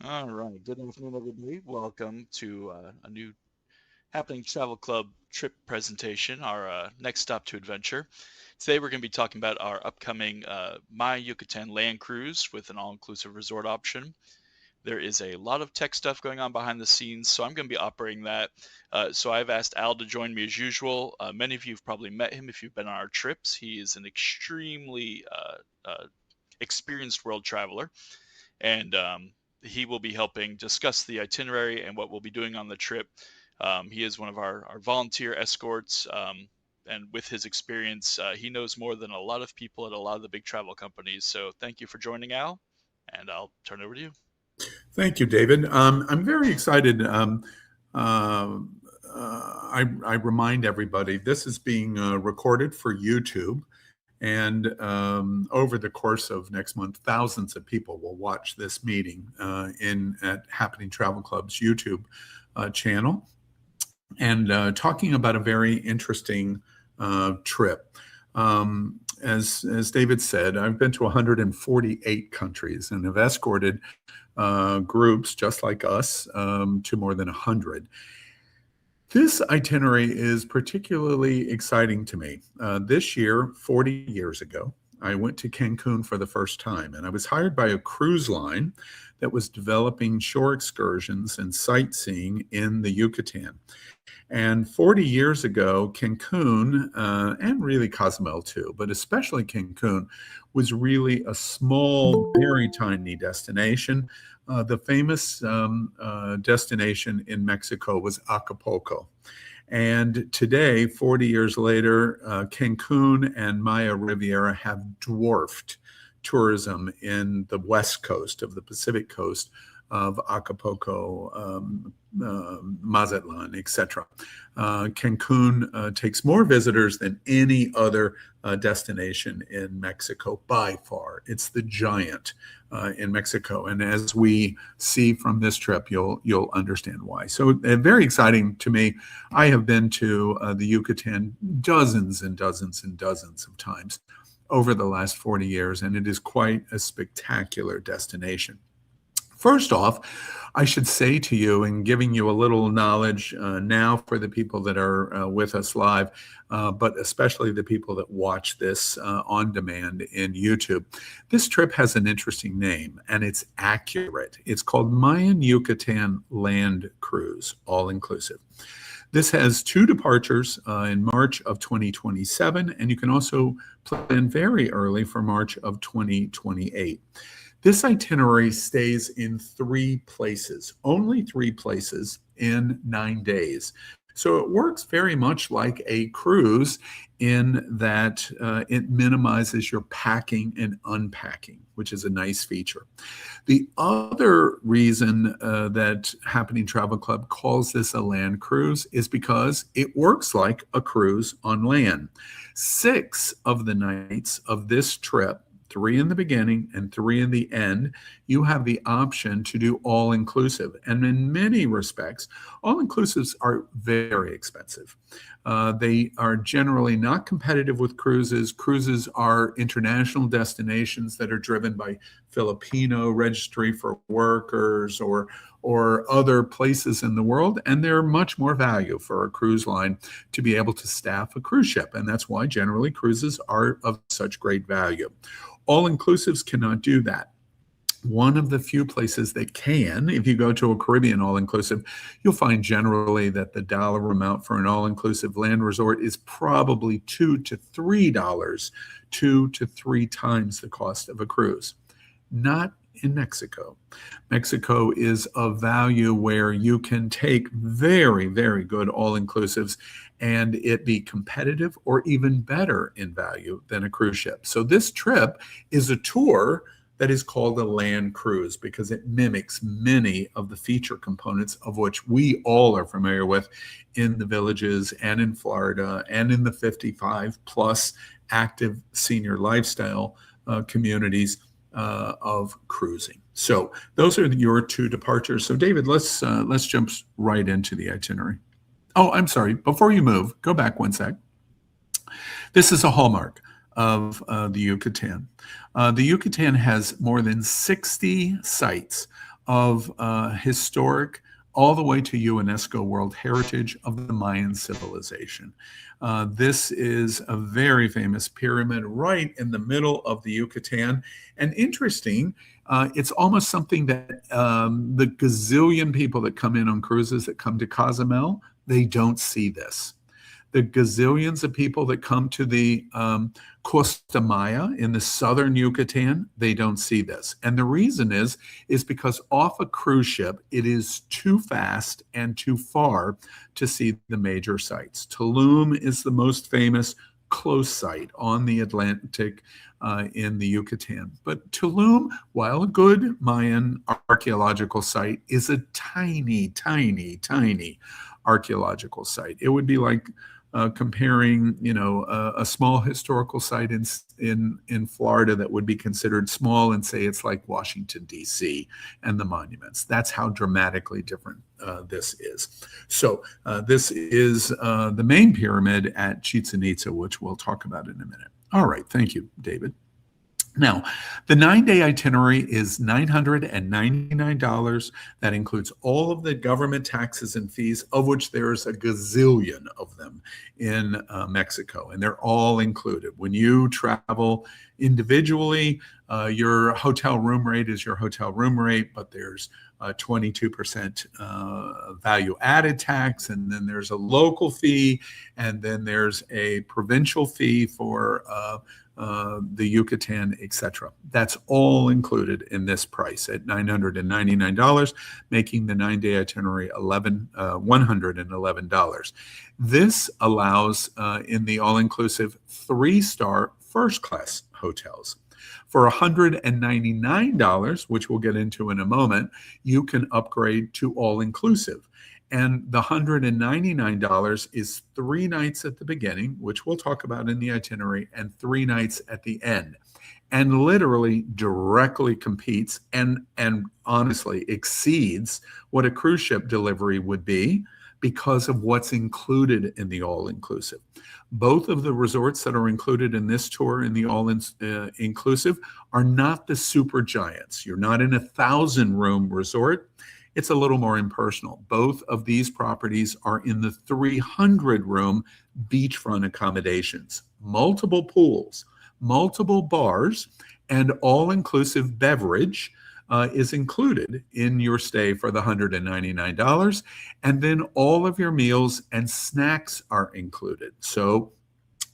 All right. Good afternoon, everybody. Welcome to a new Happening Travel Club trip presentation, our next stop to adventure. Today, we're going to be talking about our upcoming Mayan Yucatan land cruise with an all-inclusive resort option. There is a lot of tech stuff going on behind the scenes, so I'm going to be operating that. So I've asked Al to join me as usual. Many of you have probably met him if you've been on our trips. He is an extremely experienced world traveler, and he will be helping discuss the itinerary and what we'll be doing on the trip. He is one of our volunteer escorts, and with his experience, he knows more than a lot of people at a lot of the big travel companies. So thank you for joining, Al, and I'll turn it over to you. Thank you, David. I'm very excited. Uh, I remind everybody this is being recorded for YouTube, and over the course of next month, thousands of people will watch this meeting at Happening Travel Club's YouTube channel, and talking about a very interesting trip. As David said, I've been to 148 countries and have escorted groups just like us to more than 100. This itinerary is particularly exciting to me. This year, 40 years ago, I went to Cancun for the first time, and I was hired by a cruise line that was developing shore excursions and sightseeing in the Yucatan. And 40 years ago, Cancun, and really Cozumel too, but especially Cancun, was really a small, very tiny destination. The famous destination in Mexico was Acapulco. And today, 40 years later, Cancun and Maya Riviera have dwarfed tourism in the west coast of the Pacific coast of Acapulco, Mazatlan, etc. Cancun takes more visitors than any other destination in Mexico by far. It's the giant in Mexico, and as we see from this trip, you'll understand why. So very exciting to me. I have been to the Yucatan dozens and dozens and dozens of times over the last 40 years, and it is quite a spectacular destination. First off, I should say to you, and giving you a little knowledge now for the people that are with us live, but especially the people that watch this on demand in YouTube, this trip has an interesting name, and it's accurate. It's called Mayan Yucatan Land Cruise, all inclusive. This has two departures in March of 2027, and you can also plan very early for March of 2028. This itinerary stays in three places, only three places in 9 days. So it works very much like a cruise in that it minimizes your packing and unpacking, which is a nice feature. The other reason that Happening Travel Club calls this a land cruise is because it works like a cruise on land. 6 of the nights of this trip, 3 in the beginning and 3 in the end, you have the option to do all-inclusive. And in many respects, all-inclusives are very expensive. They are generally not competitive with cruises. Cruises are international destinations that are driven by Filipino Registry for Workers or other places in the world, and they're much more value for a cruise line to be able to staff a cruise ship. And that's why generally cruises are of such great value. All-inclusives cannot do that. One of the few places that can, if you go to a Caribbean all-inclusive, you'll find generally that the dollar amount for an all-inclusive land resort is probably $2 to $3, 2 to 3 times the cost of a cruise. Not in Mexico. Mexico is of value where you can take very, very good all-inclusives and it be competitive or even better in value than a cruise ship. So this trip is a tour that is called a land cruise because it mimics many of the feature components of which we all are familiar with in the villages and in Florida and in the 55 plus active senior lifestyle communities of cruising. So those are your 2 departures. So David, let's jump right into the itinerary. Oh, I'm sorry. Before you move, go back one sec. This is a hallmark of the Yucatan. The Yucatan has more than 60 sites of historic all the way to UNESCO World Heritage of the Mayan civilization. This is a very famous pyramid right in the middle of the Yucatan. And interesting, it's almost something that the gazillion people that come in on cruises that come to Cozumel, they don't see this. The gazillions of people that come to the Costa Maya in the southern Yucatan, they don't see this. And the reason is because off a cruise ship, it is too fast and too far to see the major sites. Tulum is the most famous close site on the Atlantic in the Yucatan. But Tulum, while a good Mayan archaeological site, is a tiny, tiny, tiny archaeological site. It would be like comparing, a small historical site in Florida that would be considered small, and say it's like Washington, D.C. and the monuments. That's how dramatically different this is. So this is the main pyramid at Chichen Itza, which we'll talk about in a minute. All right, thank you, David. Now, the 9-day itinerary is $999. That includes all of the government taxes and fees, of which there's a gazillion of them in Mexico, and they're all included. When you travel individually, your hotel room rate is your hotel room rate, but there's 22% value added tax, and then there's a local fee, and then there's a provincial fee for the Yucatan, etc. That's all included in this price at $999, making the 9-day itinerary $111. This allows in the all-inclusive 3-star first-class hotels. For $199, which we'll get into in a moment, you can upgrade to all-inclusive. And the $199 is 3 nights at the beginning, which we'll talk about in the itinerary, and 3 nights at the end. And literally directly competes and honestly exceeds what a cruise ship delivery would be because of what's included in the all-inclusive. Both of the resorts that are included in this tour in the all-inclusive are not the super giants. You're not in a 1,000-room resort. It's a little more impersonal. Both of these properties are in the 300-room beachfront accommodations, multiple pools, multiple bars, and all-inclusive beverage is included in your stay for the $199. And then all of your meals and snacks are included. So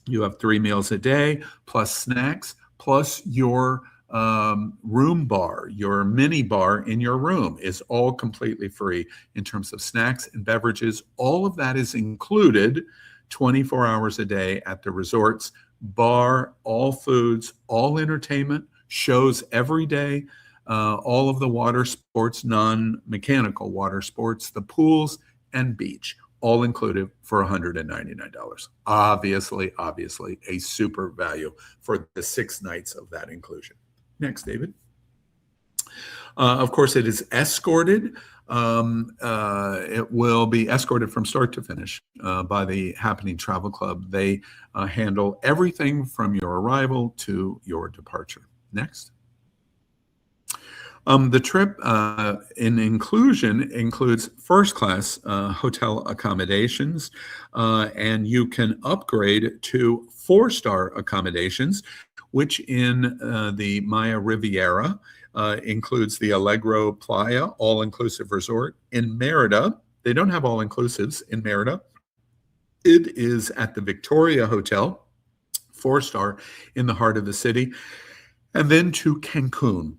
you have 3 meals a day plus snacks plus your room bar, your mini bar in your room is all completely free in terms of snacks and beverages. All of that is included 24 hours a day at the resorts, bar, all foods, all entertainment, shows every day, all of the water sports, non-mechanical water sports, the pools and beach, all included for $199. Obviously, a super value for the 6 nights of that inclusion. Next, David. Of course, it is escorted. It will be escorted from start to finish by the Happening Travel Club. They handle everything from your arrival to your departure. Next. The trip in inclusion includes first-class hotel accommodations, and you can upgrade to 4-star accommodations, which in the Maya Riviera includes the Allegro Playa all-inclusive resort. In Merida, they don't have all-inclusives in Merida. It is at the Victoria Hotel, 4-star in the heart of the city. And then to Cancun,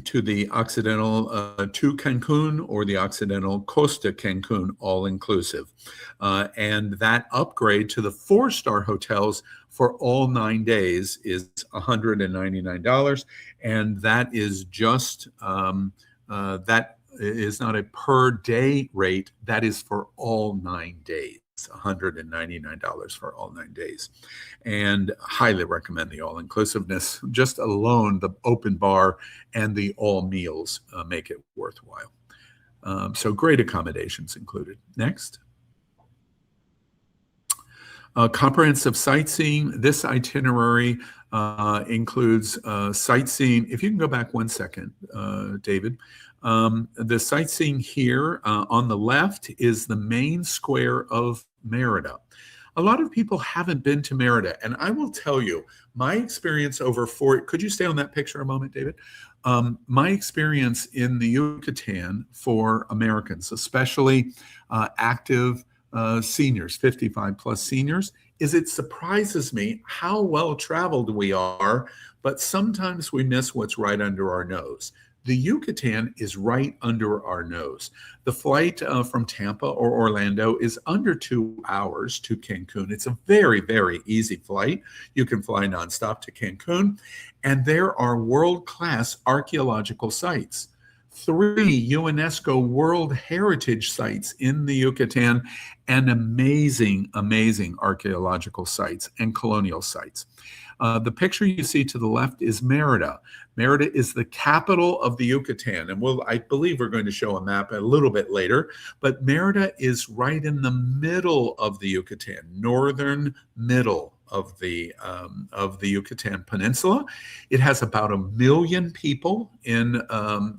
to the Occidental to Cancun or the Occidental Costa Cancun, all-inclusive. And that upgrade to the 4-star hotels for all 9 days is $199. And that is just, that is not a per day rate. That is for all 9 days. $199 for all 9 days, and highly recommend the all-inclusiveness. Just alone, the open bar and the all meals make it worthwhile. So great accommodations included. Next. Comprehensive sightseeing. This itinerary includes sightseeing. If you can go back 1 second, David. The sightseeing here on the left is the main square of Merida. A lot of people haven't been to Merida, and I will tell you, my experience over four, could you stay on that picture a moment, David? My experience in the Yucatan for Americans, especially active seniors, 55 plus seniors, is it surprises me how well traveled we are, but sometimes we miss what's right under our nose. The Yucatan is right under our nose. The flight from Tampa or Orlando is under 2 hours to Cancun. It's a very, very easy flight. You can fly nonstop to Cancun, and there are world-class archaeological sites. 3 UNESCO World Heritage sites in the Yucatan, and amazing, amazing archaeological sites and colonial sites. The picture you see to the left is Merida. Merida is the capital of the Yucatan, and I believe we're going to show a map a little bit later, but Merida is right in the middle of the Yucatan, northern middle of the Yucatan Peninsula. It has about 1 million people in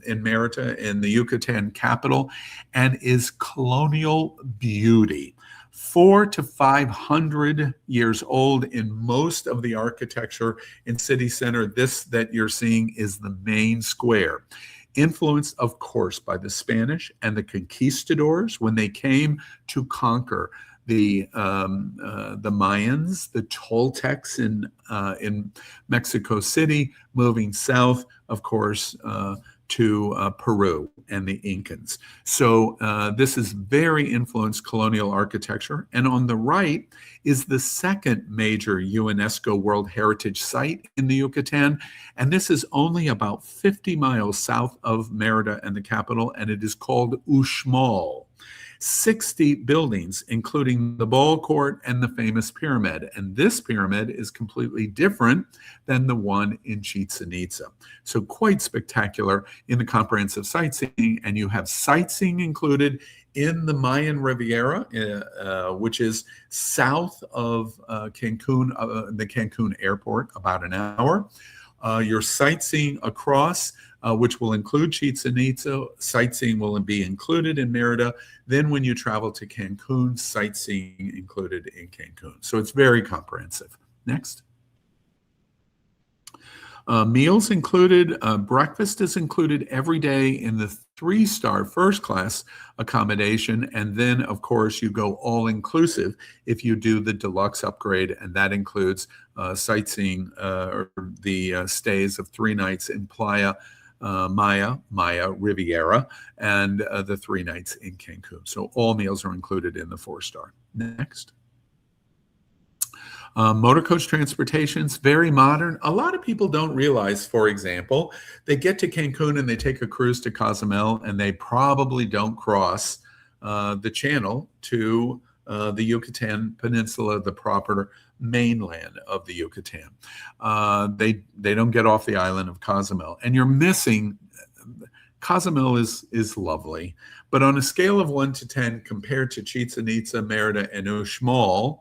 Merida, in the Yucatan capital, and is colonial beauty. 400 to 500 years old in most of the architecture in city center. This that you're seeing is the main square. Influenced, of course, by the Spanish and the conquistadors when they came to conquer the Mayans, the Toltecs in Mexico City, moving south, of course, to Peru and the Incans. So this is very influenced colonial architecture. And on the right is the second major UNESCO World Heritage Site in the Yucatan. And this is only about 50 miles south of Merida and the capital, and it is called Uxmal. 60 buildings, including the ball court and the famous pyramid. And this pyramid is completely different than the one in Chichen Itza. So quite spectacular in the comprehensive sightseeing. And you have sightseeing included in the Mayan Riviera, which is south of Cancun, the Cancun airport, about an hour. Your sightseeing across, which will include Chichen Itza. Sightseeing will be included in Merida. Then when you travel to Cancun, sightseeing included in Cancun. So it's very comprehensive. Next. Meals included. Breakfast is included every day in the 3-star first class accommodation. And then, of course, you go all inclusive if you do the deluxe upgrade. And that includes sightseeing or the stays of 3 nights in Playa Maya Riviera, and the 3 nights in Cancun. So all meals are included in the 4-star. Next. Motor coach transportation's very modern. A lot of people don't realize, for example, they get to Cancun and they take a cruise to Cozumel, and they probably don't cross the channel to the Yucatan Peninsula, the proper mainland of the Yucatan. They don't get off the island of Cozumel, and you're missing. Cozumel is lovely, but on a scale of 1 to 10, compared to Chichen Itza, Merida, and Uxmal,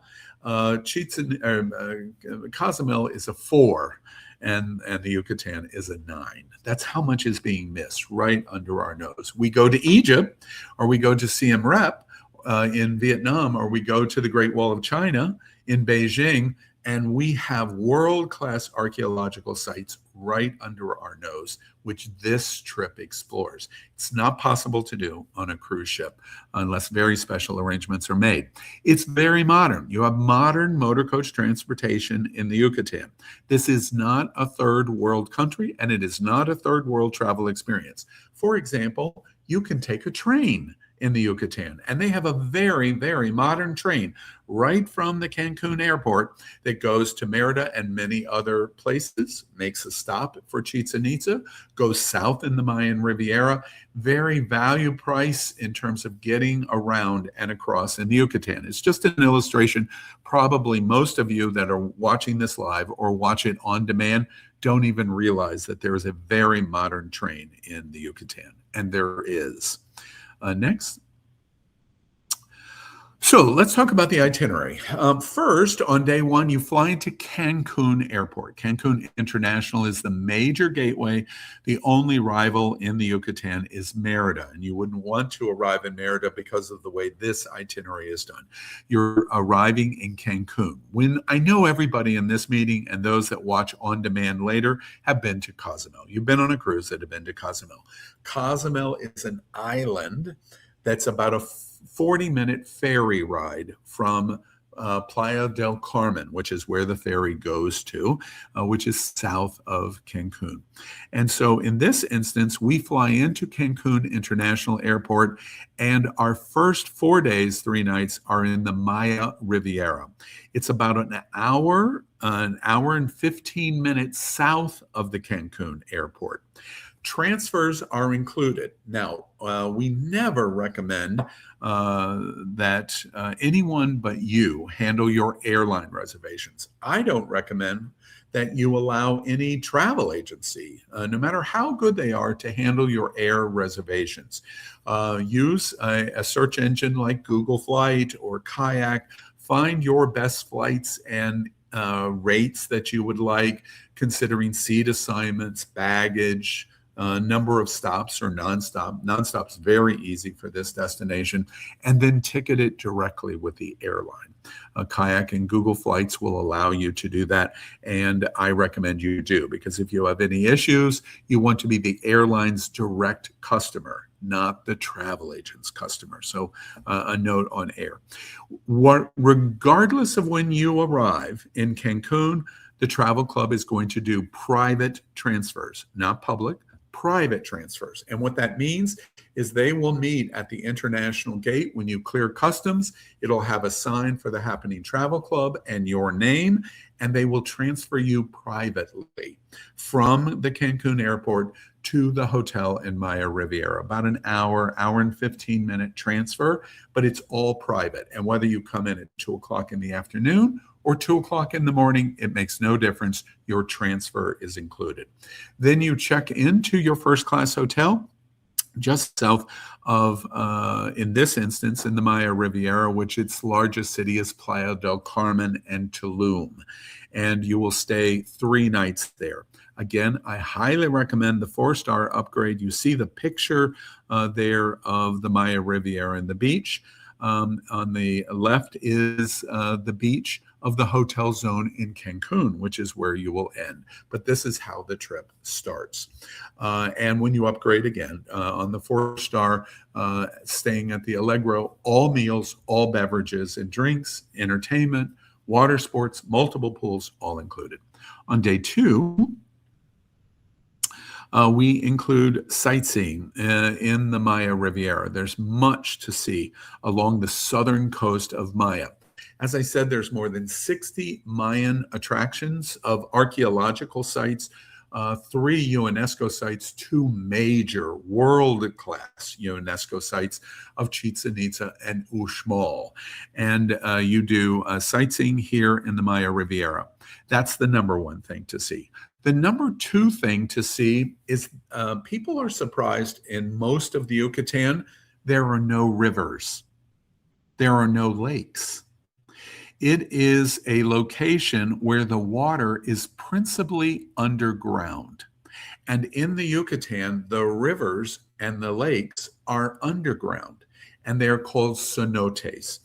Cozumel is a 4, and the Yucatan is a 9. That's how much is being missed right under our nose. We go to Egypt, or we go to Siem Reap in Vietnam, or we go to the Great Wall of China in Beijing, and we have world-class archaeological sites right under our nose, which this trip explores. It's not possible to do on a cruise ship unless very special arrangements are made. It's very modern. You have modern motor coach transportation in the Yucatan. This is not a third world country, and it is not a third world travel experience. For example, you can take a train in the Yucatan, and they have a very, very modern train right from the Cancun airport that goes to Merida and many other places, makes a stop for Chichen Itza, goes south in the Mayan Riviera. Very value price in terms of getting around and across in the Yucatan. It's just an illustration. Probably most of you that are watching this live or watch it on demand don't even realize that there is a very modern train in the Yucatan, and there is. Next. So let's talk about the itinerary. First, on day one, you fly into Cancun Airport. Cancun International is the major gateway. The only rival in the Yucatan is Merida, and you wouldn't want to arrive in Merida because of the way this itinerary is done. You're arriving in Cancun. When I know everybody in this meeting and those that watch on demand later have been to Cozumel. You've been on a cruise that have been to Cozumel. Cozumel is an island that's about a 40-minute ferry ride from Playa del Carmen, which is where the ferry goes to, which is south of Cancun. And so in this instance, we fly into Cancun International Airport, and our first 4 days, 3 nights are in the Maya Riviera. It's about an hour and 15 minutes south of the Cancun airport. Transfers are included. Now, we never recommend that anyone but you handle your airline reservations. I don't recommend that you allow any travel agency, no matter how good they are, to handle your air reservations. Use a search engine like Google Flight or Kayak. Find your best flights and rates that you would like, considering seat assignments, baggage, number of stops or nonstop. Nonstop's very easy for this destination, and then ticket it directly with the airline. Kayak and Google Flights will allow you to do that, and I recommend you do, because if you have any issues, you want to be the airline's direct customer, not the travel agent's customer. So a note on air. Regardless of when you arrive in Cancun, the travel club is going to do private transfers, not public, private transfers. And what that means is they will meet at the international gate. When you clear customs, it'll have a sign for the Happening Travel Club and your name, and they will transfer you privately from the Cancun airport to the hotel in Maya Riviera. About an hour and 15-minute transfer, but it's all private. And whether you come in at 2 o'clock in the afternoon or 2 o'clock in the morning, it makes no difference. Your transfer is included. Then you check into your first class hotel just south of, in this instance, in the Maya Riviera, which its largest city is Playa del Carmen and Tulum. And you will stay 3 nights there. Again, I highly recommend the 4-star upgrade. You see the picture there of the Maya Riviera and the beach. On the left is the beach of the hotel zone in Cancun, which is where you will end. But this is how the trip starts. And when you upgrade again on the 4-star, staying at the Allegro, all meals, all beverages and drinks, entertainment, water sports, multiple pools, all included. On day 2, we include sightseeing in the Maya Riviera. There's much to see along the southern coast of Maya. As I said, there's more than 60 Mayan attractions of archaeological sites, 3 UNESCO sites, 2 major world-class UNESCO sites of Chichen Itza and Uxmal. And you do sightseeing here in the Maya Riviera. That's the number one thing to see. The number 2 thing to see is people are surprised in most of the Yucatan, there are no rivers. There are no lakes. It is a location where the water is principally underground. And in the Yucatan, the rivers and the lakes are underground, and they're called cenotes.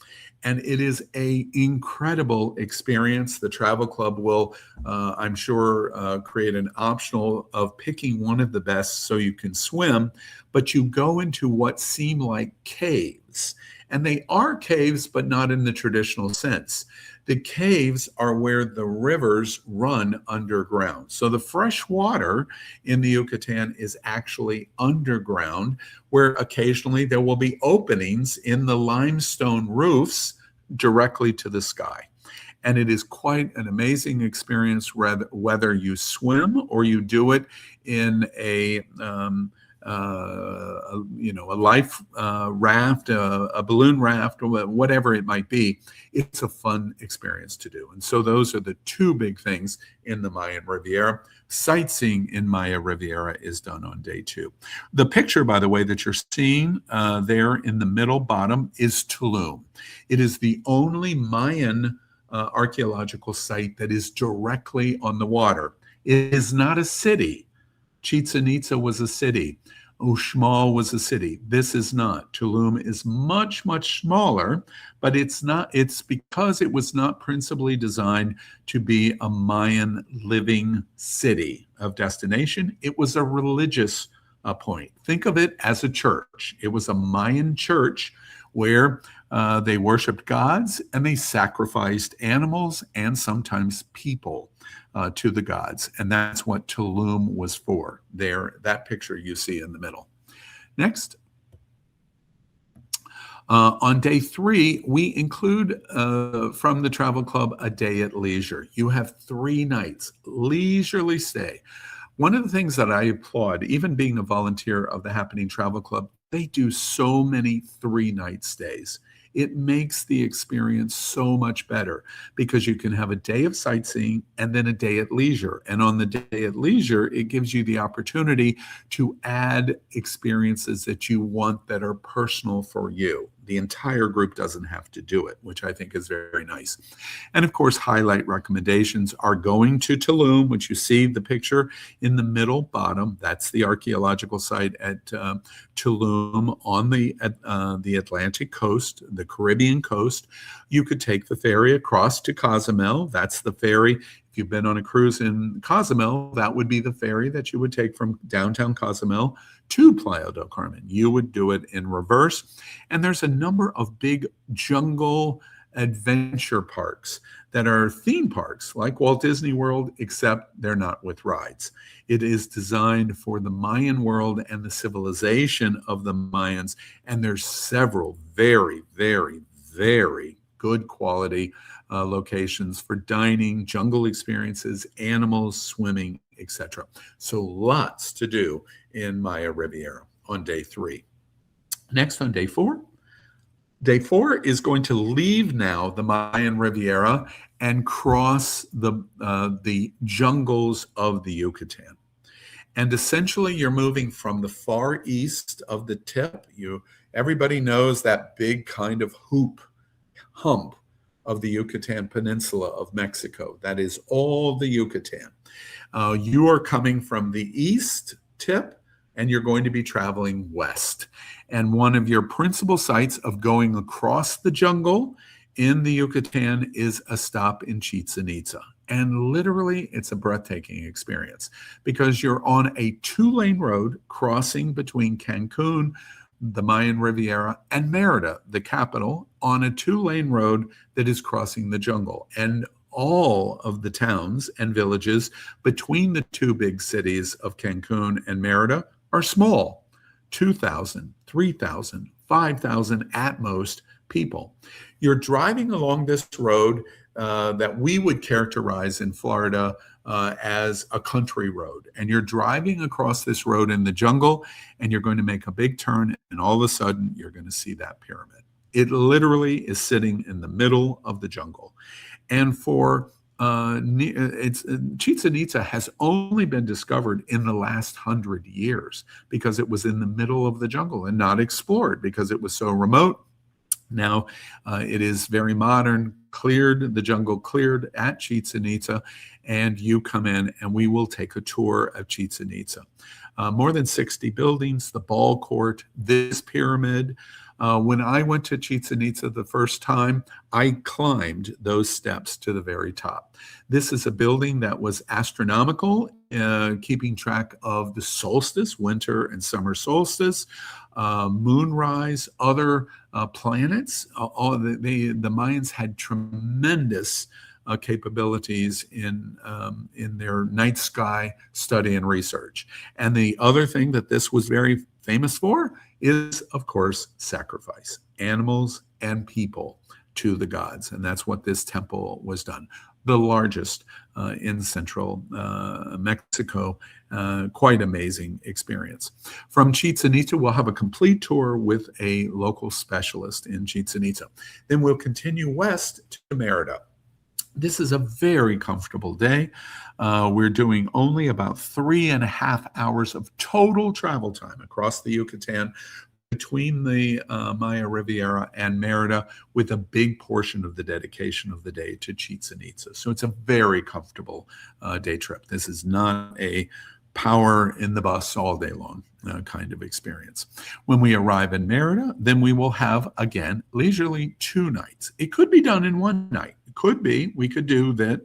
And it is an incredible experience. The travel club will, I'm sure, create an optional of picking one of the best so you can swim, but you go into what seem like caves. And they are caves, but not in the traditional sense. The caves are where the rivers run underground. So the fresh water in the Yucatan is actually underground, where occasionally there will be openings in the limestone roofs directly to the sky. And it is quite an amazing experience, whether you swim or you do it in a life raft, a balloon raft, or whatever it might be. It's a fun experience to do. And so those are the two big things in the Mayan Riviera. Sightseeing in Maya Riviera is done on day 2. The picture, by the way, that you're seeing there in the middle bottom is Tulum. It is the only Mayan archaeological site that is directly on the water. It is not a city. Chichen Itza was a city. Uxmal was a city. This is not. Tulum is much, much smaller, but it's not. It's because it was not principally designed to be a Mayan living city of destination. It was a religious point. Think of it as a church. It was a Mayan church where they worshiped gods and they sacrificed animals and sometimes people to the gods. And that's what Tulum was for. There, that picture you see in the middle. Next. On day 3, we include from the travel club a day at leisure. You have 3 nights, leisurely stay. One of the things that I applaud, even being a volunteer of the Happening Travel Club, they do so many 3-night stays. It makes the experience so much better because you can have a day of sightseeing and then a day at leisure. And on the day at leisure, it gives you the opportunity to add experiences that you want that are personal for you. The entire group doesn't have to do it, which I think is very nice. And of course, highlight recommendations are going to Tulum, which you see the picture in the middle bottom. That's the archaeological site at Tulum on the Atlantic coast, the Caribbean coast. You could take the ferry across to Cozumel. That's the ferry. If you've been on a cruise in Cozumel, that would be the ferry that you would take from downtown Cozumel to Playa del Carmen. You would do it in reverse. And there's a number of big jungle adventure parks that are theme parks like Walt Disney World, except they're not with rides. It is designed for the Mayan world and the civilization of the Mayans. And there's several very, very, very good quality locations for dining, jungle experiences, animals, swimming, etc. So lots to do in Maya Riviera on day 3. Next, on day 4. Day 4 is going to leave now the Mayan Riviera and cross the jungles of the Yucatan. And essentially, you're moving from the far east of the tip. Everybody knows that big kind of hump of the Yucatan Peninsula of Mexico. That is all the Yucatan. You are coming from the east tip, and you're going to be traveling west. And one of your principal sites of going across the jungle in the Yucatan is a stop in Chichen Itza. And literally, it's a breathtaking experience because you're on a 2-lane road crossing between Cancun, the Mayan Riviera, and Merida, the capital, on a 2-lane road that is crossing the jungle. And all of the towns and villages between the 2 big cities of Cancun and Merida are small, 2,000, 3,000, 5,000 at most people. You're driving along this road that we would characterize in Florida as a country road. And you're driving across this road in the jungle, and you're going to make a big turn, and all of a sudden, you're going to see that pyramid. It literally is sitting in the middle of the jungle. And for Chichen Itza has only been discovered in the last 100 years because it was in the middle of the jungle and not explored because it was so remote. Now it is very modern, cleared, the jungle cleared at Chichen Itza, and you come in and we will take a tour of Chichen Itza. More than 60 buildings, the ball court, this pyramid. When I went to Chichen Itza the first time, I climbed those steps to the very top. This is a building that was astronomical, keeping track of the solstice, winter and summer solstice, moonrise, other planets. The Mayans had tremendous capabilities in their night sky study and research. And the other thing that this was very famous for is, of course, sacrifice, animals and people to the gods. And that's what this temple was done. the largest in central Mexico. Quite amazing experience. From Chichen Itza, we'll have a complete tour with a local specialist in Chichen Itza. Then we'll continue west to Merida. This is a very comfortable day. We're doing only about 3.5 hours of total travel time across the Yucatan between the Maya Riviera and Merida, with a big portion of the dedication of the day to Chichen Itza. So it's a very comfortable day trip. This is not a power in the bus all day long kind of experience. When we arrive in Merida, then we will have, again, leisurely 2 nights. It could be done in 1 night. It could be, we could do that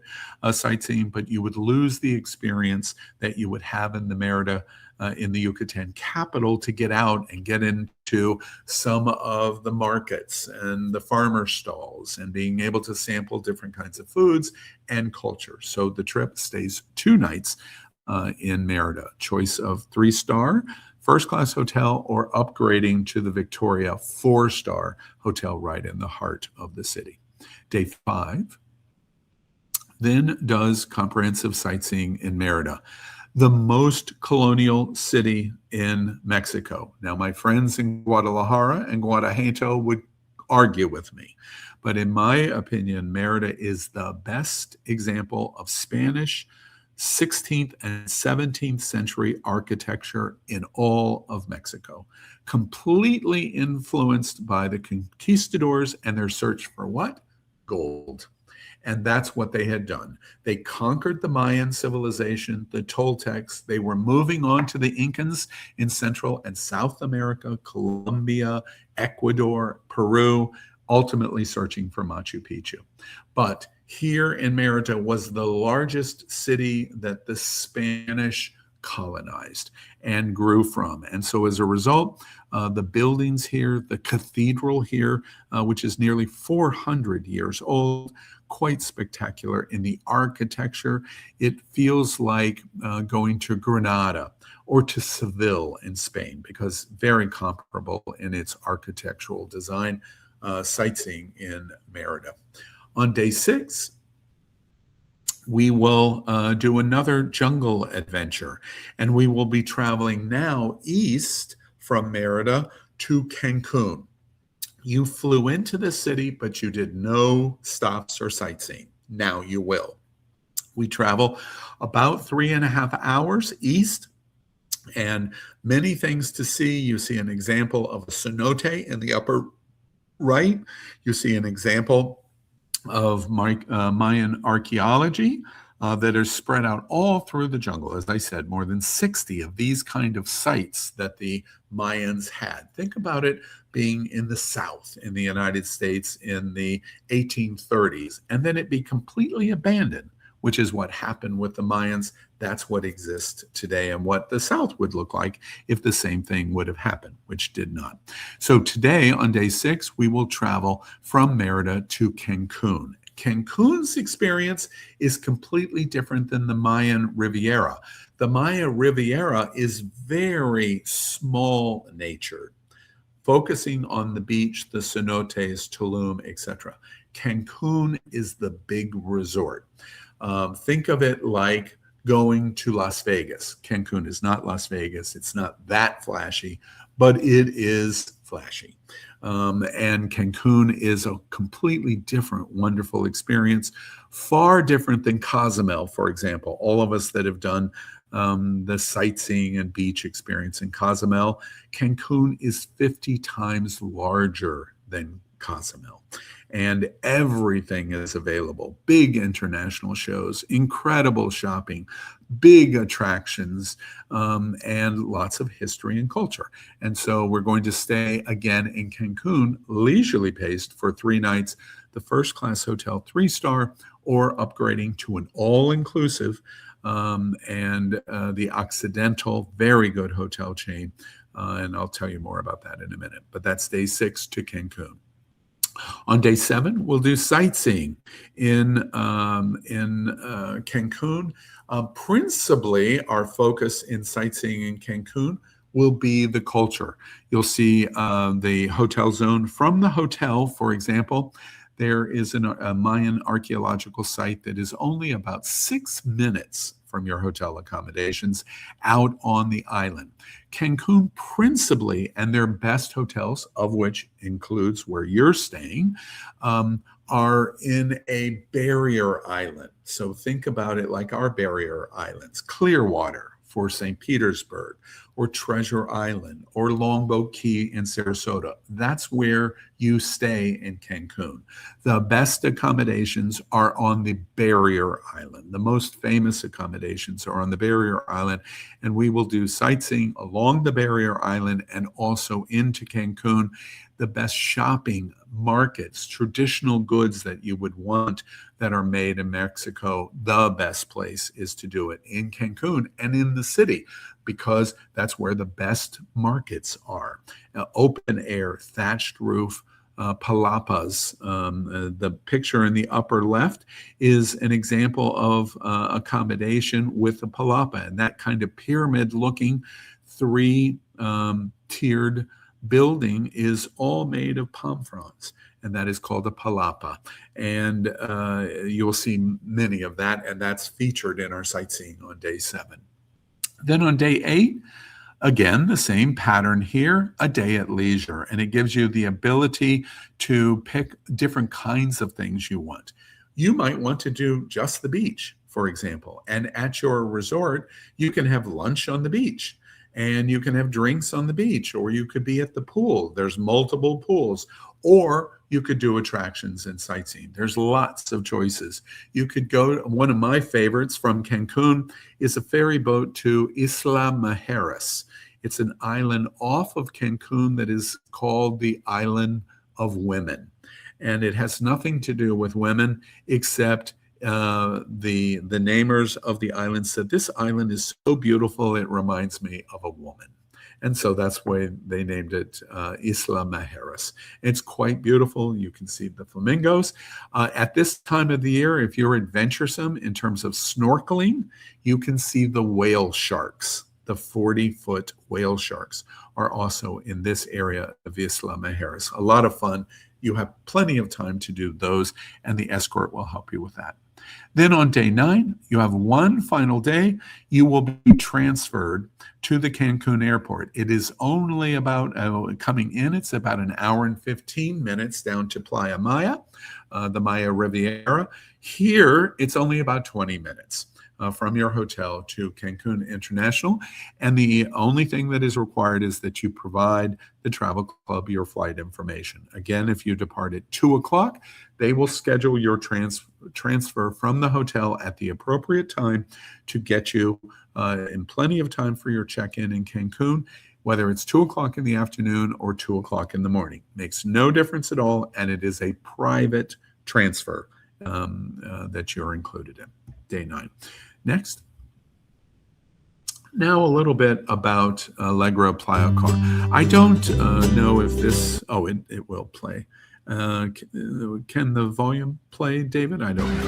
sightseeing, but you would lose the experience that you would have in the Merida, in the Yucatan capital, to get out and get into some of the markets and the farmer stalls and being able to sample different kinds of foods and culture. So the trip stays 2 nights in Merida. Choice of 3-star first-class hotel or upgrading to the Victoria 4-star hotel right in the heart of the city. Day 5 then does comprehensive sightseeing in Merida, the most colonial city in Mexico. Now, my friends in Guadalajara and Guanajuato would argue with me, but in my opinion, Merida is the best example of Spanish 16th and 17th century architecture in all of Mexico, completely influenced by the conquistadors and their search for what? Gold. And that's what they had done. They conquered the Mayan civilization, the Toltecs. They were moving on to the Incans in Central and South America, Colombia, Ecuador, Peru, ultimately searching for Machu Picchu. But here in Merida was the largest city that the Spanish colonized and grew from. And so as a result, the buildings here, the cathedral here, which is nearly 400 years old, quite spectacular in the architecture. It feels like going to Granada or to Seville in Spain, because very comparable in its architectural design. Sightseeing in Merida. On day 6, we will do another jungle adventure, and we will be traveling now east from Merida to Cancun. You flew into the city, but you did no stops or sightseeing. Now you will. We travel about 3.5 hours east, and many things to see. You see an example of a cenote in the upper right. You see an example of Mayan archaeology that are spread out all through the jungle. As I said, more than 60 of these kind of sites that the Mayans had. Think about it being in the South in the United States in the 1830s, and then it be completely abandoned, which is what happened with the Mayans. That's what exists today and what the South would look like if the same thing would have happened, which did not. So today, on day 6, we will travel from Merida to Cancun. Cancun's experience is completely different than the Mayan Riviera. The Maya Riviera is very small-natured, focusing on the beach, the cenotes, Tulum, etc. Cancun is the big resort. Think of it like going to Las Vegas. Cancun is not Las Vegas. It's not that flashy, but it is flashy. And Cancun is a completely different, wonderful experience, far different than Cozumel, for example. All of us that have done the sightseeing and beach experience in Cozumel, Cancun is 50 times larger than Cozumel. And everything is available. Big international shows, incredible shopping, big attractions, and lots of history and culture. And so we're going to stay again in Cancun, leisurely paced, for 3 nights, the first-class hotel 3-star, or upgrading to an all-inclusive and the Occidental, very good hotel chain. And I'll tell you more about that in a minute. But that's day 6 to Cancun. On day 7, we'll do sightseeing in Cancun. Principally, our focus in sightseeing in Cancun will be the culture. You'll see the hotel zone. From the hotel, for example, There is a Mayan archaeological site that is only about 6 minutes from your hotel accommodations out on the island. Cancun principally, and their best hotels, of which includes where you're staying, are in a barrier island. So think about it like our barrier islands, Clearwater for St. Petersburg, or Treasure Island, or Longboat Key in Sarasota. That's where you stay in Cancun. The best accommodations are on the barrier island. The most famous accommodations are on the barrier island, and we will do sightseeing along the barrier island and also into Cancun. The best shopping markets, traditional goods that you would want that are made in Mexico, the best place is to do it in Cancun and in the city, because that's where the best markets are. Open air, thatched roof, palapas. The picture in the upper left is an example of accommodation with a palapa, and that kind of pyramid-looking three-tiered building is all made of palm fronds, and that is called a palapa. And you'll see many of that, and that's featured in our sightseeing on day 7. Then on day 8, again, the same pattern here, a day at leisure, and it gives you the ability to pick different kinds of things you want. You might want to do just the beach, for example, and at your resort, you can have lunch on the beach, and you can have drinks on the beach, or you could be at the pool. There's multiple pools, or you could do attractions and sightseeing. There's lots of choices. You could go, one of my favorites from Cancun is a ferry boat to Isla Mujeres. It's an island off of Cancun that is called the Island of Women. And it has nothing to do with women, except the namers of the island said, this island is so beautiful, it reminds me of a woman. And so that's why they named it Isla Mujeres. It's quite beautiful. You can see the flamingos. At this time of the year, if you're adventuresome in terms of snorkeling, you can see the whale sharks. The 40-foot whale sharks are also in this area of Isla Mujeres. A lot of fun. You have plenty of time to do those, and the escort will help you with that. Then on day 9, you have one final day. You will be transferred to the Cancun airport. It is only about, coming in, it's about an hour and 15 minutes down to Playa Maya, the Maya Riviera. Here, it's only about 20 minutes. From your hotel to Cancun International. And the only thing that is required is that you provide the travel club your flight information. Again, if you depart at 2 o'clock, they will schedule your transfer from the hotel at the appropriate time to get you in plenty of time for your check-in in Cancun, whether it's 2 o'clock in the afternoon or 2 o'clock in the morning. Makes no difference at all, and it is a private transfer that you're included in. Day 9. Next. Now a little bit about Allegro Playa Car. I don't know if this, it will play. Can the volume play, David? I don't know.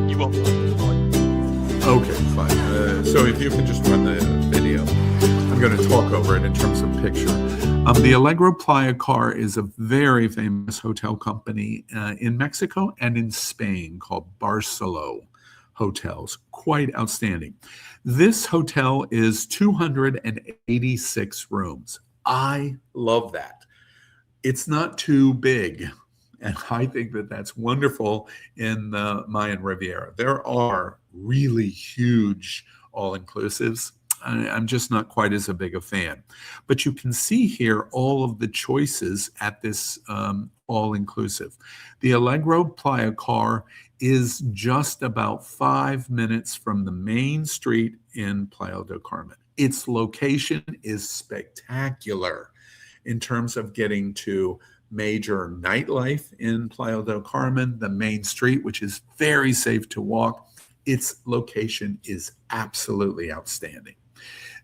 You won't play the volume. Okay, fine. So if you can just run the video. I'm going to talk over it in terms of picture. The Allegro Playa Car is a very famous hotel company in Mexico and in Spain called Barceló Hotels. Quite outstanding. This hotel is 286 rooms. I love that. It's not too big, and I think that that's wonderful in the Mayan Riviera. There are really huge all-inclusives. I'm just not quite as big a fan. But you can see here all of the choices at this all-inclusive. The Allegro Playa Car is just about 5 minutes from the main street in Playa del Carmen. Its location is spectacular in terms of getting to major nightlife in Playa del Carmen, the main street, which is very safe to walk. Its location is absolutely outstanding.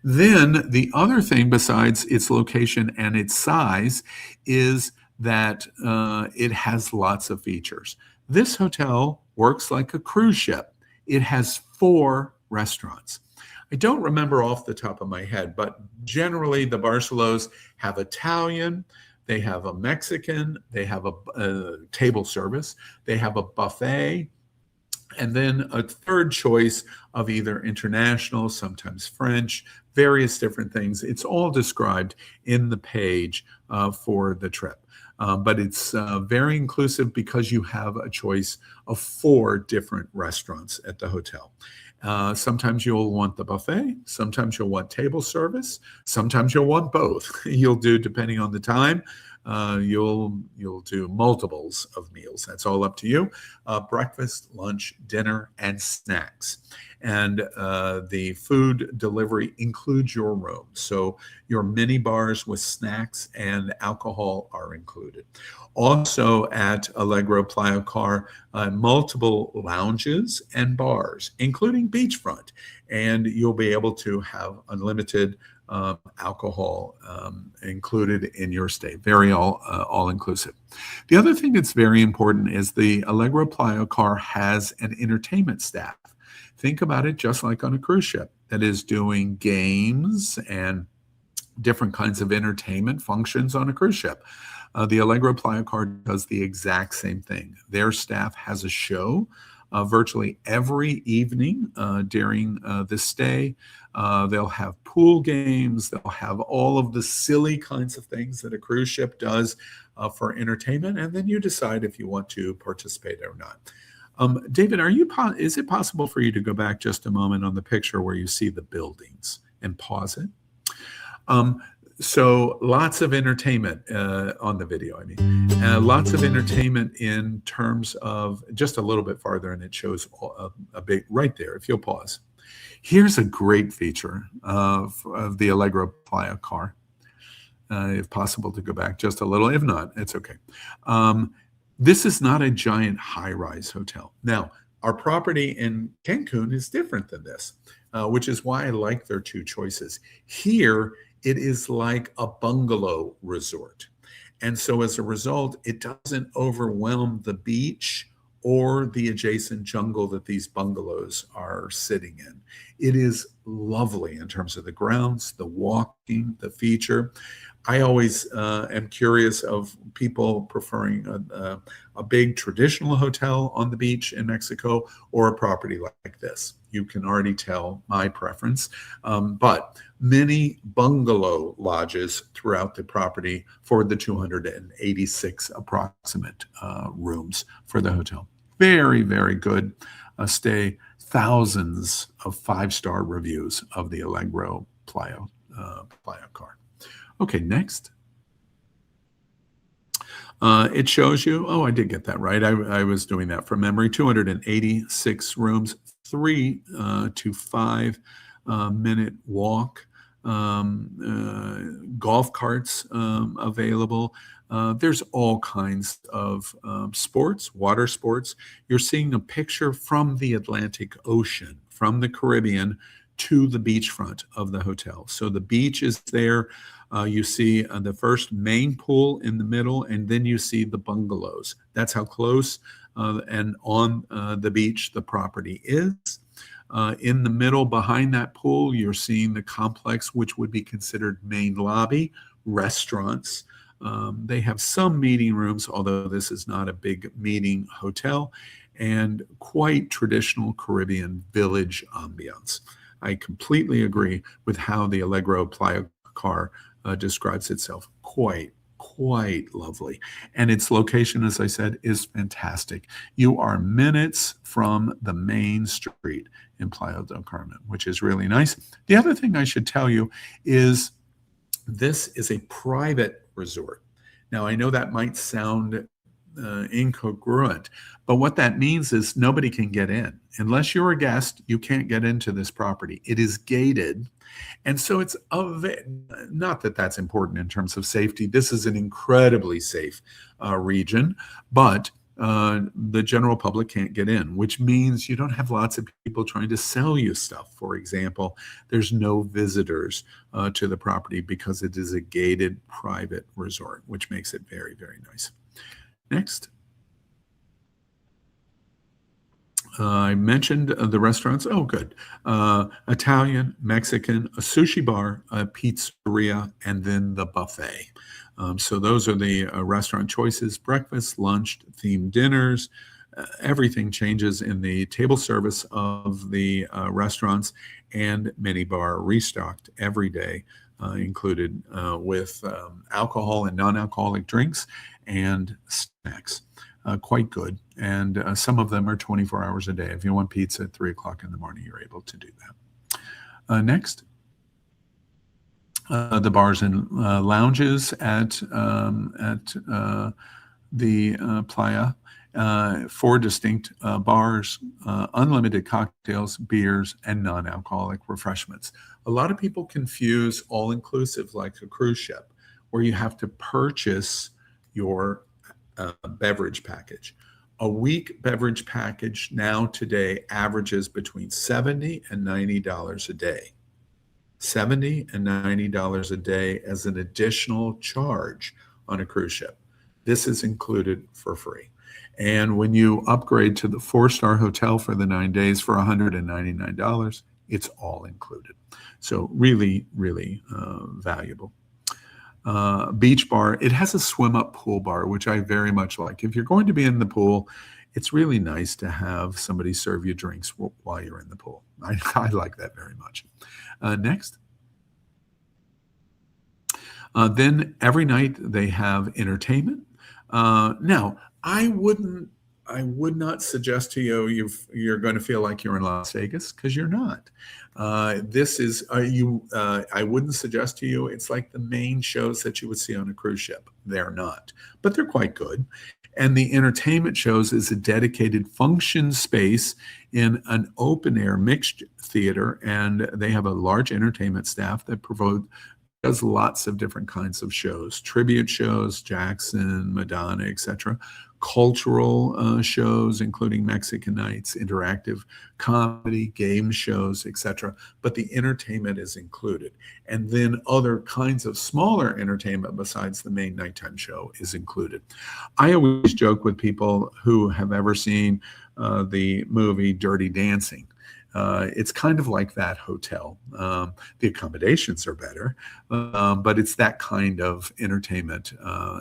Then the other thing besides its location and its size is that it has lots of features. This hotel works like a cruise ship. It has 4 restaurants. I don't remember off the top of my head, but generally the Barcelos have Italian, They have a Mexican, they have a table service, they have a buffet, and then a third choice of either international, sometimes French, various different things. It's all described in the page for the trip. But it's very inclusive because you have a choice of 4 different restaurants at the hotel. Sometimes you'll want the buffet, sometimes you'll want table service, sometimes you'll want both. You'll do, depending on the time, you'll do multiples of meals. That's all up to you. Breakfast, lunch, dinner, and snacks. And the food delivery includes your room. So your mini bars with snacks and alcohol are included. Also at Allegro Playa Car, multiple lounges and bars, including beachfront. And you'll be able to have unlimited alcohol included in your stay. Very all inclusive. The other thing that's very important is the Allegro Playa Car has an entertainment staff. Think about it just like on a cruise ship that is doing games and different kinds of entertainment functions on a cruise ship. The Allegro Playa Car does the exact same thing. Their staff has a show virtually every evening during the stay. They'll have pool games. They'll have all of the silly kinds of things that a cruise ship does for entertainment, and then you decide if you want to participate or not. David, is it possible for you to go back just a moment on the picture where you see the buildings and pause it? So lots of entertainment on the video, I mean. Lots of entertainment in terms of just a little bit farther, and it shows a big right there, if you'll pause. Here's a great feature of the Allegro Playa Car. If possible to go back just a little. If not, it's okay. This is not a giant high-rise hotel. Now, our property in Cancun is different than this, which is why I like their 2 choices. Here, it is like a bungalow resort. And so as a result, it doesn't overwhelm the beach or the adjacent jungle that these bungalows are sitting in. It is lovely in terms of the grounds, the walking, the feature. I always am curious of people preferring a big traditional hotel on the beach in Mexico or a property like this. You can already tell my preference, but many bungalow lodges throughout the property for the 286 approximate rooms for the hotel. Very, very good stay. Thousands of 5-star reviews of the Allegro Playa Car. Okay, next. It shows you, oh, I did get that right. I was doing that from memory. 286 rooms, 3 to 5 minute walk, golf carts available. There's all kinds of sports, water sports. You're seeing a picture from the Atlantic Ocean, from the Caribbean to the beachfront of the hotel. So the beach is there. You see the first main pool in the middle, and then you see the bungalows. That's how close and on the beach the property is. In the middle, behind that pool, you're seeing the complex, which would be considered main lobby, restaurants. They have some meeting rooms, although this is not a big meeting hotel, and quite traditional Caribbean village ambiance. I completely agree with how the Allegro Playa Car describes itself. Quite lovely. And its location, as I said, is fantastic. You are minutes from the main street in Playa del Carmen, which is really nice. The other thing I should tell you is this is a private resort. Now, I know that might sound incongruent, but what that means is nobody can get in. Unless you're a guest, you can't get into this property. It is gated. And so it's not that that's important in terms of safety. This is an incredibly safe region, but the general public can't get in, which means you don't have lots of people trying to sell you stuff. For example, there's no visitors to the property because it is a gated private resort, which makes it very, very nice. Next. I mentioned the restaurants. Oh, good. Italian, Mexican, a sushi bar, a pizzeria, and then the buffet. So those are the restaurant choices: breakfast, lunch, themed dinners. Everything changes in the table service of the restaurants, and minibar restocked every day, included with alcohol and non-alcoholic drinks and snacks. Quite good. And some of them are 24 hours a day. If you want pizza at 3 o'clock in the morning, you're able to do that. Next. The bars and lounges at the playa. 4 distinct bars, unlimited cocktails, beers, and non-alcoholic refreshments. A lot of people confuse all-inclusive like a cruise ship, where you have to purchase your beverage package. A week beverage package now today averages between $70 and $90 a day. $70 and $90 a day as an additional charge on a cruise ship. This is included for free. And when you upgrade to the 4-star hotel for the 9 days for $199, it's all included. So really, really valuable. Beach bar, it has a swim-up pool bar, which I very much like. If you're going to be in the pool, it's really nice to have somebody serve you drinks while you're in the pool. I like that very much. Next. Then every night they have entertainment. Now, I would not suggest to you you're going to feel like you're in Las Vegas, because you're not. This is I wouldn't suggest to you it's like the main shows that you would see on a cruise ship. They're not, but they're quite good. And the entertainment shows is a dedicated function space in an open air mixed theater, and they have a large entertainment staff that does lots of different kinds of shows: tribute shows, Jackson, Madonna, etc., cultural shows, including Mexican nights, interactive comedy, game shows, etc. But the entertainment is included. And then other kinds of smaller entertainment besides the main nighttime show is included. I always joke with people who have ever seen the movie Dirty Dancing. It's kind of like that hotel. The accommodations are better, but it's that kind of entertainment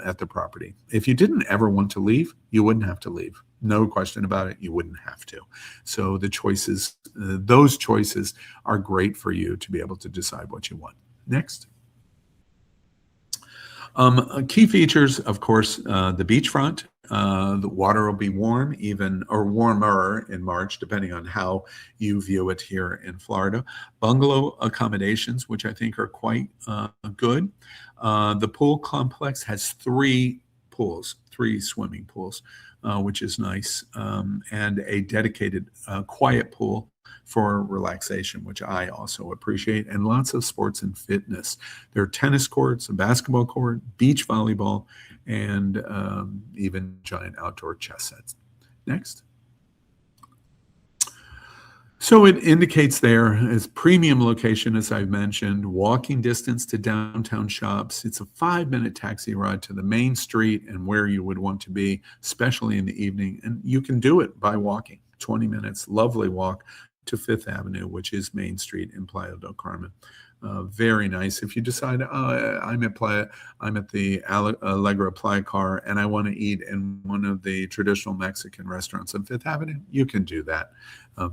at the property. If you didn't ever want to leave, you wouldn't have to leave. No question about it. You wouldn't have to. So the choices, those choices are great for you to be able to decide what you want. Next. Key features, of course, the beachfront. The water will be warm, or warmer in March, depending on how you view it here in Florida. Bungalow accommodations, which I think are quite good. The pool complex has 3 swimming pools, which is nice, and a dedicated quiet pool for relaxation, which I also appreciate, and lots of sports and fitness. There are tennis courts, a basketball court, beach volleyball, and even giant outdoor chess sets. Next. So it indicates there is premium location, as I've mentioned, walking distance to downtown shops. It's a 5-minute taxi ride to the main street and where you would want to be, especially in the evening. And you can do it by walking. 20 minutes, lovely walk to Fifth Avenue, which is Main Street in Playa del Carmen. Very nice. If you decide I'm at the Allegra Playa Car and I want to eat in one of the traditional Mexican restaurants on Fifth Avenue, you can do that.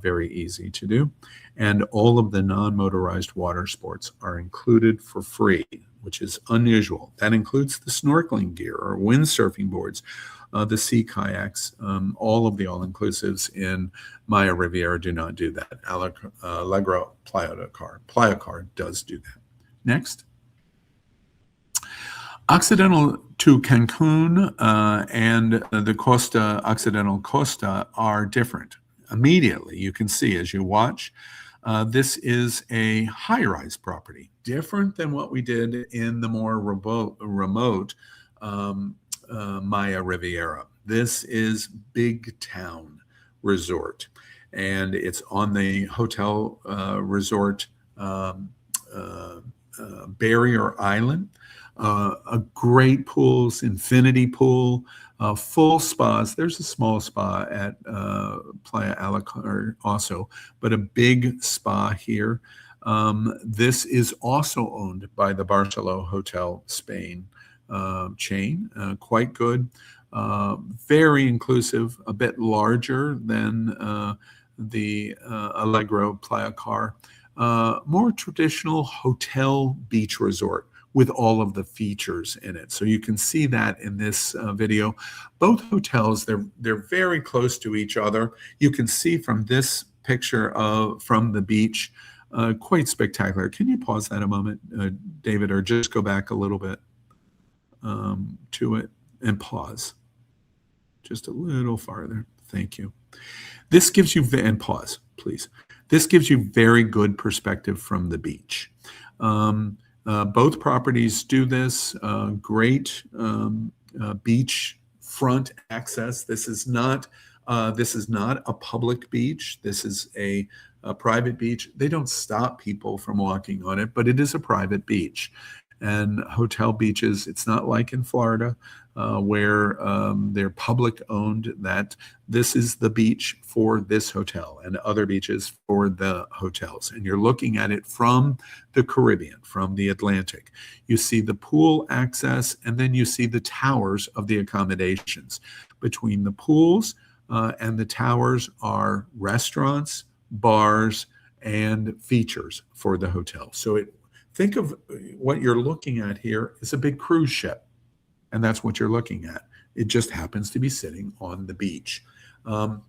Very easy to do. And all of the non-motorized water sports are included for free, which is unusual. That includes the snorkeling gear or windsurfing boards, the sea kayaks. All of the all-inclusives in Maya Riviera do not do that. Allegra Playa Car does do that. Next. Occidental to Cancun and the Occidental Costa are different. Immediately, you can see as you watch, this is a high-rise property, different than what we did in the more remote Maya Riviera. This is big town resort, and it's on the hotel resort barrier island. A great pools, infinity pool, full spas. There's a small spa at Playa Alacar also, but a big spa here. This is also owned by the Barceló Hotel Spain, chain, quite good, very inclusive, a bit larger than the Allegro Playa Car. More traditional hotel beach resort with all of the features in it. So you can see that in this video. Both hotels, they're very close to each other. You can see from this picture from the beach, quite spectacular. Can you pause that a moment, David, or just go back a little bit to it and pause just a little farther. Thank you. This gives you, and pause, please. This gives you very good perspective from the beach. Both properties do this. Great beach front access. This is not a public beach. This is a private beach. They don't stop people from walking on it, but it is a private beach. And hotel beaches, it's not like in Florida where they're public owned, that this is the beach for this hotel and other beaches for the hotels. And you're looking at it from the Caribbean, from the Atlantic. You see the pool access, and then you see the towers of the accommodations. Between the pools and the towers are restaurants, bars, and features for the hotel. So think of what you're looking at here is a big cruise ship, and that's what you're looking at. It just happens to be sitting on the beach. On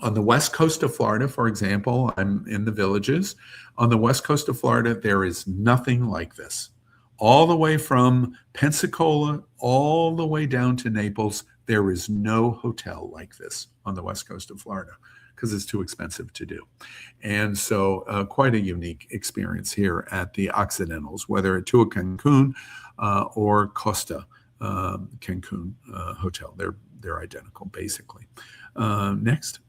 the west coast of Florida, for example, I'm in the Villages. On the west coast of Florida, there is nothing like this. All the way from Pensacola, all the way down to Naples, there is no hotel like this on the west coast of Florida, because it's too expensive to do. And so quite a unique experience here at the Occidentals, whether at Tua Cancun or Costa Cancun Hotel. They're identical, basically. Next.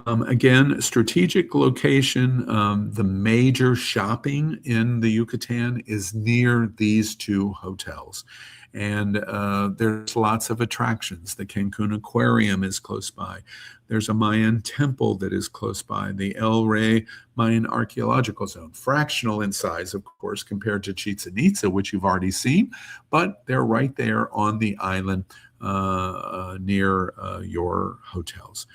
Again, strategic location. The major shopping in the Yucatan is near these two hotels. And there's lots of attractions. The Cancun Aquarium is close by. There's a Mayan temple that is close by. The El Rey Mayan Archaeological Zone. Fractional in size, of course, compared to Chichen Itza, which you've already seen. But they're right there on the island near your hotels.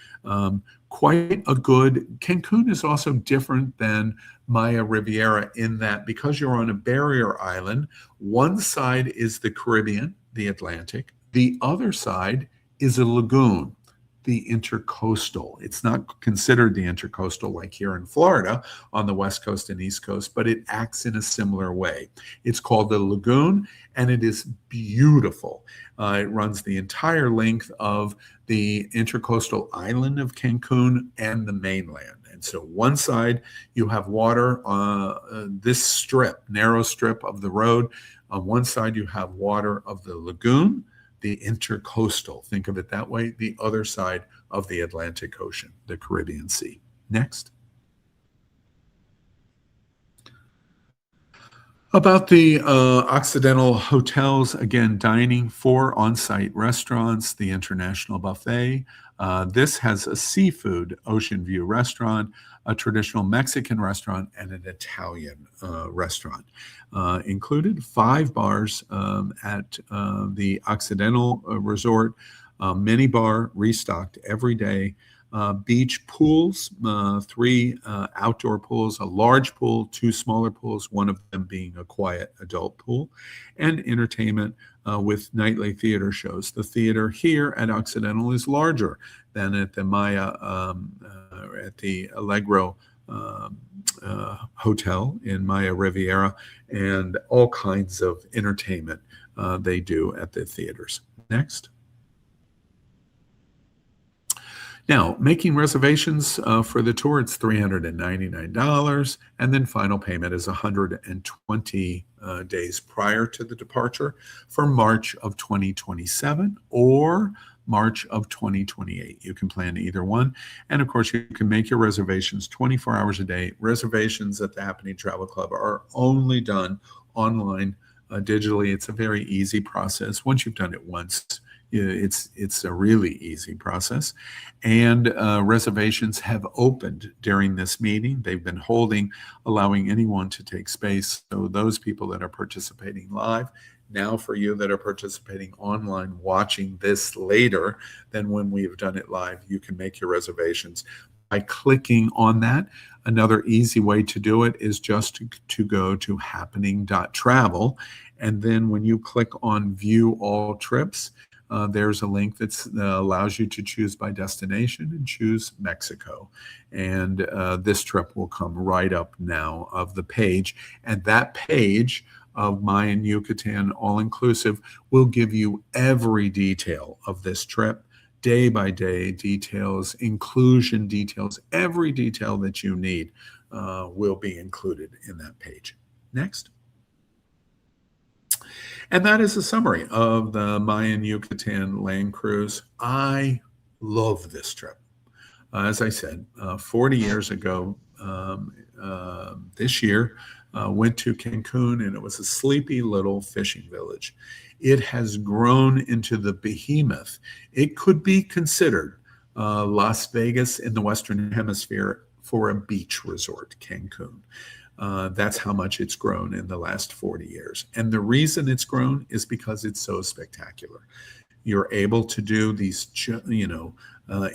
Quite a good, Cancun is also different than Maya Riviera in that because you're on a barrier island, one side is the Caribbean, the Atlantic. The other side is a lagoon, the intercoastal. It's not considered the intercoastal like here in Florida on the West Coast and East Coast, but it acts in a similar way. It's called the lagoon, and it is beautiful. It runs the entire length of the intercoastal island of Cancun and the mainland. And so one side, you have water, this strip, narrow strip of the road. On one side, you have water of the lagoon, the intercoastal, think of it that way, the other side of the Atlantic Ocean, the Caribbean Sea. Next. About the Occidental hotels, again, dining, 4 on-site restaurants, the International Buffet. This has a seafood ocean view restaurant, a traditional Mexican restaurant, and an Italian restaurant. Included 5 bars at the Occidental Resort, mini bar restocked every day. Beach pools, 3 outdoor pools, a large pool, 2 smaller pools, one of them being a quiet adult pool, and entertainment with nightly theater shows. The theater here at Occidental is larger than at the Maya, at the Allegro Hotel in Maya Riviera, and all kinds of entertainment they do at the theaters. Next. Now, making reservations for the tour, it's $399, and then final payment is 120 days prior to the departure for March of 2027 or March of 2028. You can plan either one. And of course, you can make your reservations 24 hours a day. Reservations at the Happening Travel Club are only done online, digitally. It's a very easy process. Once you've done it once, It's a really easy process, and reservations have opened during this meeting. They've been holding, allowing anyone to take space. So those people that are participating live, now for you that are participating online, watching this later than when we've done it live, you can make your reservations by clicking on that. Another easy way to do it is just to go to happening.travel. And then when you click on view all trips, there's a link that allows you to choose by destination and choose Mexico. And this trip will come right up now of the page. And that page of Mayan Yucatan all-inclusive will give you every detail of this trip, day by day details, inclusion details, every detail that you need will be included in that page. Next. And that is a summary of the Mayan Yucatan LandCruise. I love this trip. As I said, 40 years ago, this year, went to Cancun, and it was a sleepy little fishing village. It has grown into the behemoth. It could be considered Las Vegas in the Western Hemisphere for a beach resort, Cancun. That's how much it's grown in the last 40 years. And the reason it's grown is because it's so spectacular. You're able to do these,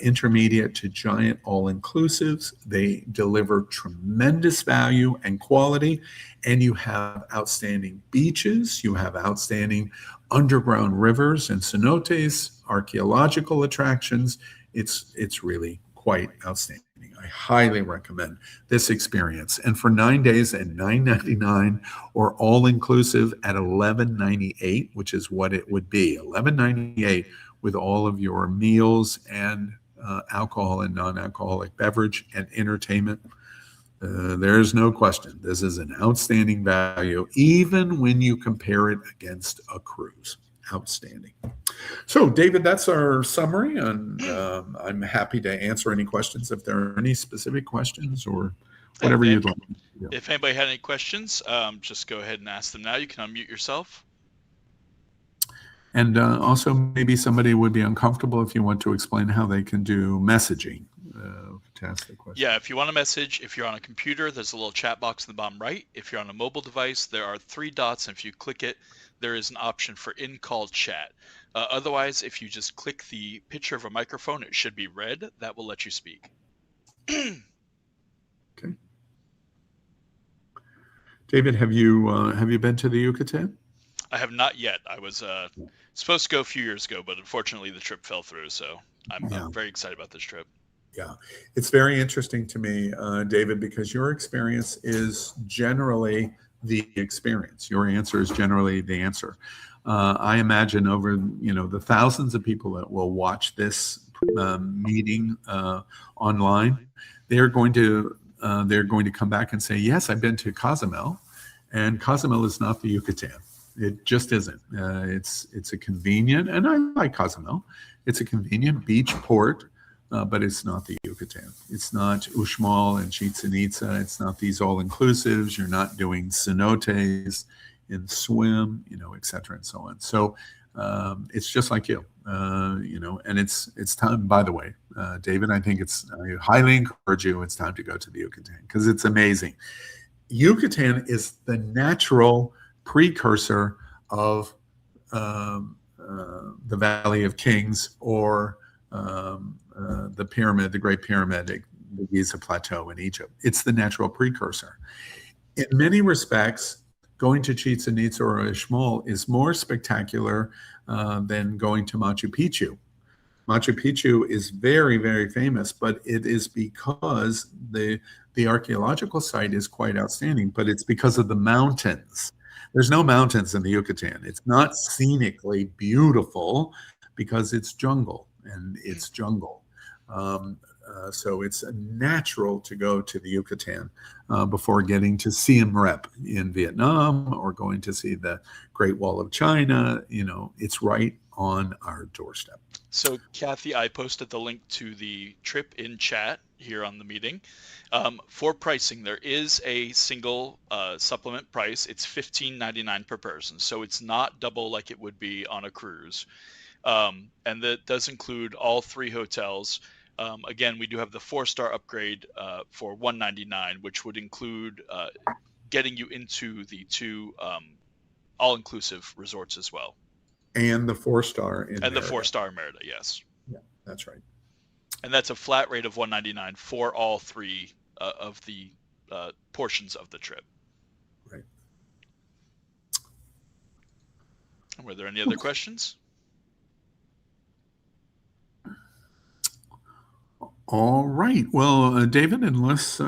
intermediate to giant all-inclusives. They deliver tremendous value and quality, and you have outstanding beaches. You have outstanding underground rivers and cenotes, archaeological attractions. It's really quite outstanding. I highly recommend this experience. And for 9 days at $9.99 or all-inclusive at $11.98, which is what it would be, $11.98 with all of your meals and alcohol and non-alcoholic beverage and entertainment. There's no question. This is an outstanding value, even when you compare it against a cruise. Outstanding. So, David, that's our summary, and I'm happy to answer any questions if there are any specific questions or whatever you'd like. If anybody had any questions, just go ahead and ask them now. You can unmute yourself. And also, maybe somebody would be uncomfortable if you want to explain how they can do messaging to ask the question. Yeah, if you want a message, if you're on a computer, there's a little chat box in the bottom right. If you're on a mobile device, there are 3 dots, and if you click it, there is an option for in-call chat. Otherwise, if you just click the picture of a microphone, it should be red. That will let you speak. Okay. David, have you been to the Yucatan? I have not yet. I was supposed to go a few years ago, but unfortunately the trip fell through. So I'm very excited about this trip. Yeah, it's very interesting to me, David, because your experience is generally the experience. Your answer is generally the answer. I imagine over the thousands of people that will watch this meeting online, they're going to come back and say, "Yes, I've been to Cozumel, and Cozumel is not the Yucatan. It just isn't. It's a convenient, and I like Cozumel. It's a convenient beach port." But it's not the Yucatan. It's not Uxmal and Chichen Itza. It's not these all-inclusives. You're not doing cenotes and swim, et cetera, and so on. So it's just like you, and it's time, by the way, David, I highly encourage you, it's time to go to the Yucatan because it's amazing. Yucatan is the natural precursor of the Valley of Kings or the pyramid, the Great Pyramid, the Giza Plateau in Egypt. It's the natural precursor. In many respects, going to Chichen Itza or Uxmal is more spectacular than going to Machu Picchu. Machu Picchu is very, very famous, but it is because the archaeological site is quite outstanding, but it's because of the mountains. There's no mountains in the Yucatan. It's not scenically beautiful because it's jungle. And it's jungle. So it's natural to go to the Yucatan before getting to Siem Reap in Vietnam or going to see the Great Wall of China. It's right on our doorstep. So, Kathy, I posted the link to the trip in chat here on the meeting. For pricing, there is a single supplement price. It's $15.99 per person. So it's not double like it would be on a cruise. And that does include all 3 hotels. Again, we do have the 4-star upgrade for $199, which would include getting you into the 2 all-inclusive resorts as well. And the 4-star in And the Merida. 4-star Merida, yes. Yeah, that's right. And that's a flat rate of $199 for all 3 of the portions of the trip. Right. And were there any other questions? All right. Well, David, unless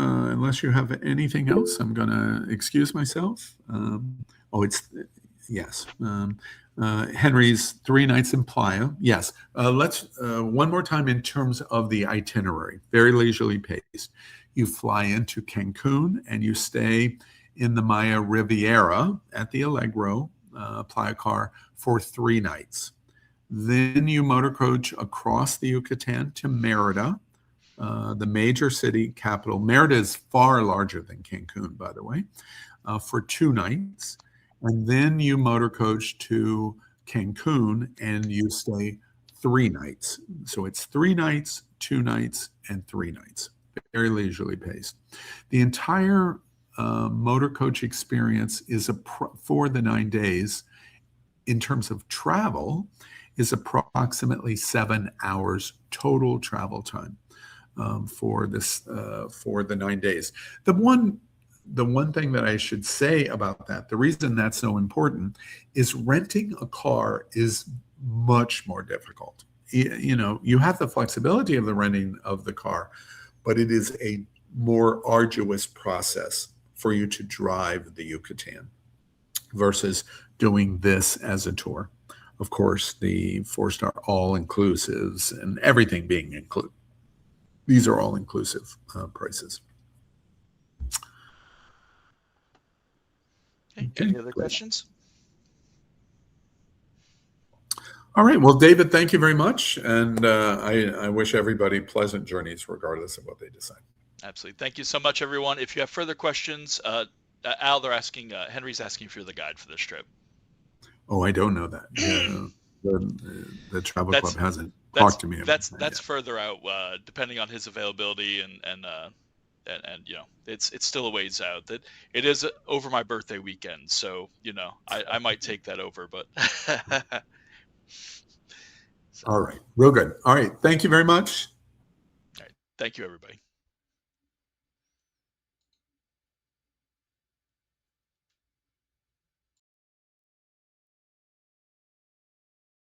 you have anything else, I'm going to excuse myself. Yes. Henry's 3 nights in Playa. Yes. Let's one more time in terms of the itinerary. Very leisurely paced. You fly into Cancun and you stay in the Maya Riviera at the Allegro Playa car for 3 nights. Then you motor coach across the Yucatan to Merida, the major city capital. Merida is far larger than Cancun, by the way, for 2 nights. And then you motor coach to Cancun and you stay 3 nights. So it's 3 nights, 2 nights, and 3 nights. Very leisurely paced. The entire motor coach experience is for the 9 days, in terms of travel, is approximately 7 hours total travel time for the 9 days. The one thing that I should say about that, the reason that's so important, is renting a car is much more difficult. You have the flexibility of the renting of the car, but it is a more arduous process for you to drive the Yucatan versus doing this as a tour. Of course, the 4-star all-inclusives and everything being included. These are all-inclusive prices. Okay. Any other questions? All right. Well, David, thank you very much. And I wish everybody pleasant journeys regardless of what they decide. Absolutely. Thank you so much, everyone. If you have further questions, Al, Henry's asking if you're the guide for this trip. Oh, I don't know that. The travel club hasn't talked to me about that. That's further out, depending on his availability and it's still a ways out. That it is over my birthday weekend, so I might take that over, but. All right. Real good. All right. Thank you very much. All right. Thank you, everybody.